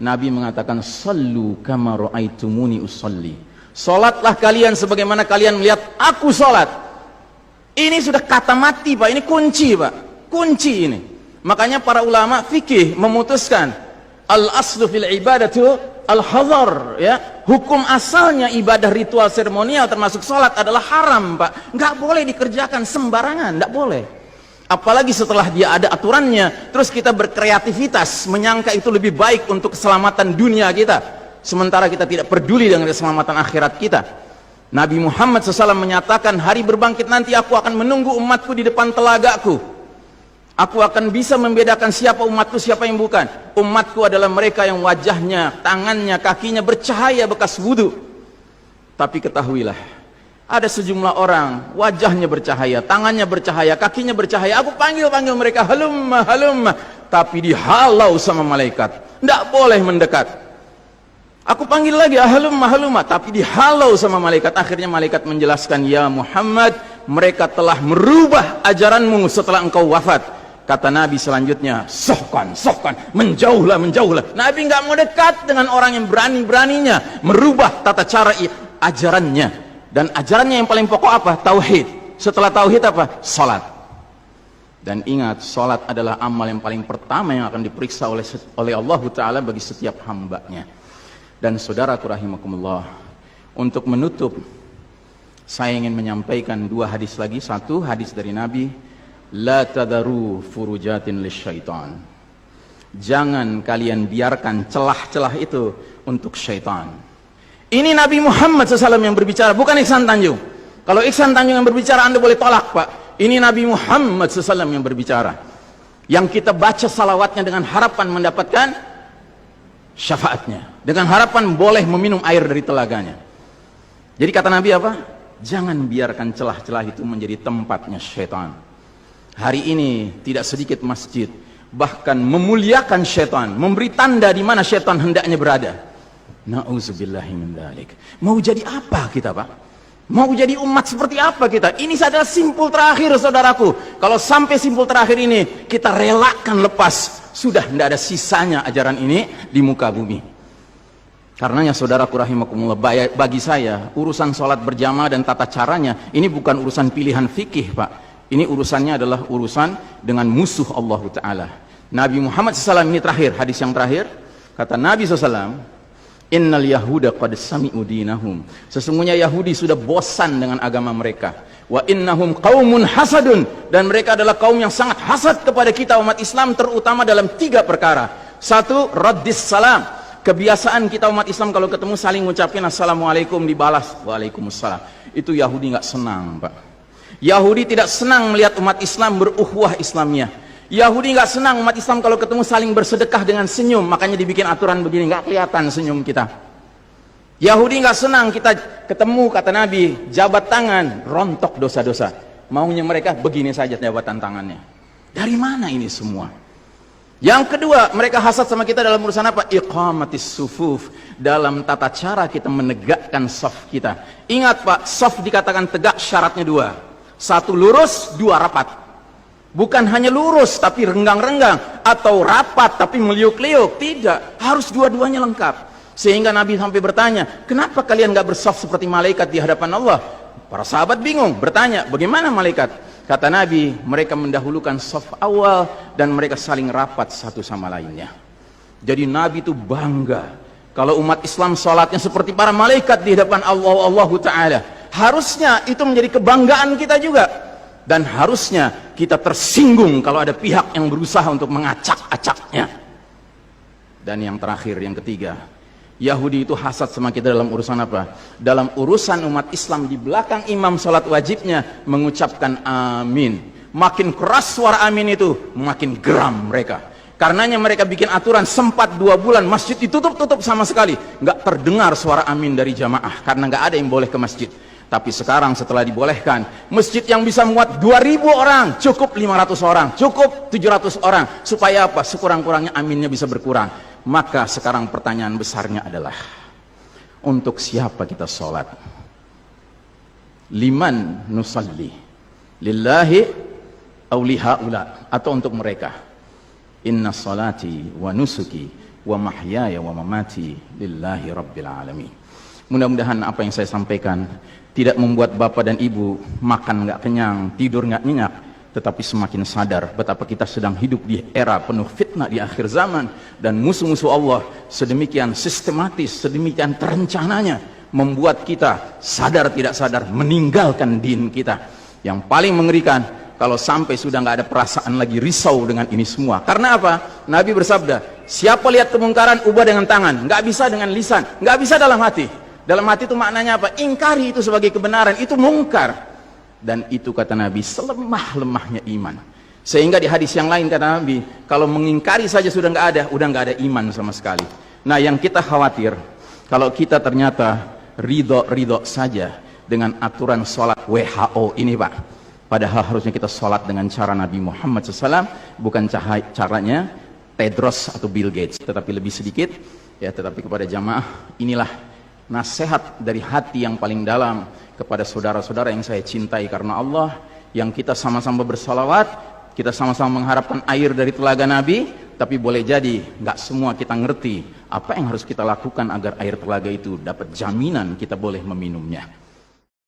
Nabi mengatakan, sallu kama ra'aitumuni usalli. Salatlah kalian sebagaimana kalian melihat aku salat. Ini sudah kata mati, Pak. Ini kunci, Pak. Kunci ini. Makanya para ulama fikih memutuskan al-aslu fil ibadatu al-hadhar, ya. Hukum asalnya ibadah ritual seremonial termasuk salat adalah haram, Pak. Nggak boleh dikerjakan sembarangan, nggak boleh. Apalagi setelah dia ada aturannya, terus kita berkreativitas menyangka itu lebih baik untuk keselamatan dunia kita, sementara kita tidak peduli dengan keselamatan akhirat kita. Nabi Muhammad SAW menyatakan, hari berbangkit nanti aku akan menunggu umatku di depan telagaku. Aku akan bisa membedakan siapa umatku, siapa yang bukan. Umatku adalah mereka yang wajahnya, tangannya, kakinya bercahaya bekas wudhu. Tapi ketahuilah, ada sejumlah orang wajahnya bercahaya, tangannya bercahaya, kakinya bercahaya. Aku panggil mereka, halumma, halumma, tapi dihalau sama malaikat. Tidak boleh mendekat. Aku panggil lagi, halumma, halumma, tapi dihalau sama malaikat. Akhirnya malaikat menjelaskan, ya Muhammad, mereka telah merubah ajaranmu setelah engkau wafat. Kata Nabi selanjutnya, sohkan, menjauhlah, menjauhlah. Nabi nggak mau dekat dengan orang yang berani-beraninya merubah tata cara ajarannya. Dan ajarannya yang paling pokok apa? Tauhid. Setelah tauhid apa? Salat. Dan ingat, salat adalah amal yang paling pertama yang akan diperiksa oleh Allah Ta'ala bagi setiap hambanya. Dan saudaraku rahimakumullah, untuk menutup, saya ingin menyampaikan dua hadis lagi. Satu hadis dari Nabi, la tadaru furujatin lisyaitan. Jangan kalian biarkan celah-celah itu untuk syaitan. Ini Nabi Muhammad SAW yang berbicara, bukan Iksan Tanjung. Kalau Iksan Tanjung yang berbicara, Anda boleh tolak, Pak. Ini Nabi Muhammad SAW yang berbicara. Yang kita baca salawatnya dengan harapan mendapatkan syafaatnya. Dengan harapan boleh meminum air dari telaganya. Jadi kata Nabi apa? Jangan biarkan celah-celah itu menjadi tempatnya syaitan. Hari ini tidak sedikit masjid bahkan memuliakan syaitan, memberi tanda di mana syaitan hendaknya berada. Na'udzubillahi min dzalik. Mau jadi apa kita, Pak? Mau jadi umat seperti apa kita? Ini adalah simpul terakhir, saudaraku. Kalau sampai simpul terakhir ini kita relakan lepas, sudah tidak ada sisanya ajaran ini di muka bumi. Karenanya saudaraku rahimakumullah, bagi saya urusan sholat berjamaah dan tata caranya ini bukan urusan pilihan fikih, Pak. Ini urusannya adalah urusan dengan musuh Allah Ta'ala. Nabi Muhammad SAW ini terakhir, hadis yang terakhir, kata Nabi SAW, innal yahuda qad sami'u dinahum. Sesungguhnya Yahudi sudah bosan dengan agama mereka. Wa innahum qaumun hasadun, dan mereka adalah kaum yang sangat hasad kepada kita umat Islam, terutama dalam 3 perkara. Satu, raddis salam. Kebiasaan kita umat Islam kalau ketemu saling ngucapin assalamualaikum, dibalas waalaikumsalam. Itu Yahudi nggak senang, Pak. Yahudi tidak senang melihat umat Islam berukhwah Islamiyah. Yahudi nggak senang umat Islam kalau ketemu saling bersedekah dengan senyum, makanya dibikin aturan begini, nggak kelihatan senyum kita. Yahudi nggak senang kita ketemu, kata Nabi, jabat tangan, rontok dosa-dosa. Maunya mereka begini saja jabatan tangannya. Dari mana ini semua? Yang kedua, mereka hasad sama kita dalam urusan apa? Iqamatis sufuf, dalam tata cara kita menegakkan saf kita. Ingat, Pak, saf dikatakan tegak syaratnya 2. 1 lurus, 2 rapat. Bukan hanya lurus tapi renggang-renggang, atau rapat tapi meliuk-liuk. Tidak, harus dua-duanya lengkap. Sehingga Nabi sampai bertanya, kenapa kalian gak bersaf seperti malaikat di hadapan Allah? Para sahabat bingung, bertanya, bagaimana malaikat? Kata Nabi, mereka mendahulukan saf awal dan mereka saling rapat satu sama lainnya. Jadi Nabi itu bangga kalau umat Islam sholatnya seperti para malaikat di hadapan Allah Ta'ala. Harusnya itu menjadi kebanggaan kita juga. Dan harusnya kita tersinggung kalau ada pihak yang berusaha untuk mengacak-acaknya. Dan yang terakhir, yang ketiga, Yahudi itu hasad sama kita dalam urusan apa? Dalam urusan umat Islam, di belakang imam sholat wajibnya mengucapkan amin. Makin keras suara amin itu, makin geram mereka. Karenanya mereka bikin aturan, sempat 2 bulan masjid ditutup sama sekali, nggak terdengar suara amin dari jamaah, karena nggak ada yang boleh ke masjid. Tapi sekarang setelah dibolehkan, masjid yang bisa muat 2000 orang, cukup 500 orang, cukup 700 orang. Supaya apa? Sekurang-kurangnya aminnya bisa berkurang. Maka sekarang pertanyaan besarnya adalah, untuk siapa kita sholat? Liman nusalli? Lillahi aw lihaula? Atau untuk mereka? Inna salati wa nusuki wa mahyaya wa mamati lillahi rabbil alamin. Mudah-mudahan apa yang saya sampaikan tidak membuat bapak dan ibu makan nggak kenyang, tidur nggak nyenyak, tetapi semakin sadar betapa kita sedang hidup di era penuh fitnah di akhir zaman, dan musuh-musuh Allah sedemikian sistematis, sedemikian terencananya membuat kita sadar tidak sadar meninggalkan din kita. Yang paling mengerikan kalau sampai sudah nggak ada perasaan lagi risau dengan ini semua. Karena apa? Nabi bersabda, siapa lihat kemungkaran ubah dengan tangan, nggak bisa dengan lisan, nggak bisa dalam hati. Dalam hati itu maknanya apa? Ingkari itu sebagai kebenaran, itu mungkar. Dan itu kata Nabi selemah-lemahnya iman. Sehingga di hadis yang lain kata Nabi, kalau mengingkari saja sudah nggak ada iman sama sekali. Nah, yang kita khawatir kalau kita ternyata ridho saja dengan aturan sholat WHO ini, Pak. Padahal harusnya kita sholat dengan cara Nabi Muhammad SAW, bukan caranya Tedros atau Bill Gates, tetapi lebih sedikit. Ya, tetapi kepada jamaah, inilah nasihat dari hati yang paling dalam kepada saudara-saudara yang saya cintai karena Allah, yang kita sama-sama bersalawat, kita sama-sama mengharapkan air dari telaga Nabi, tapi boleh jadi nggak semua kita ngerti apa yang harus kita lakukan agar air telaga itu dapat jaminan kita boleh meminumnya.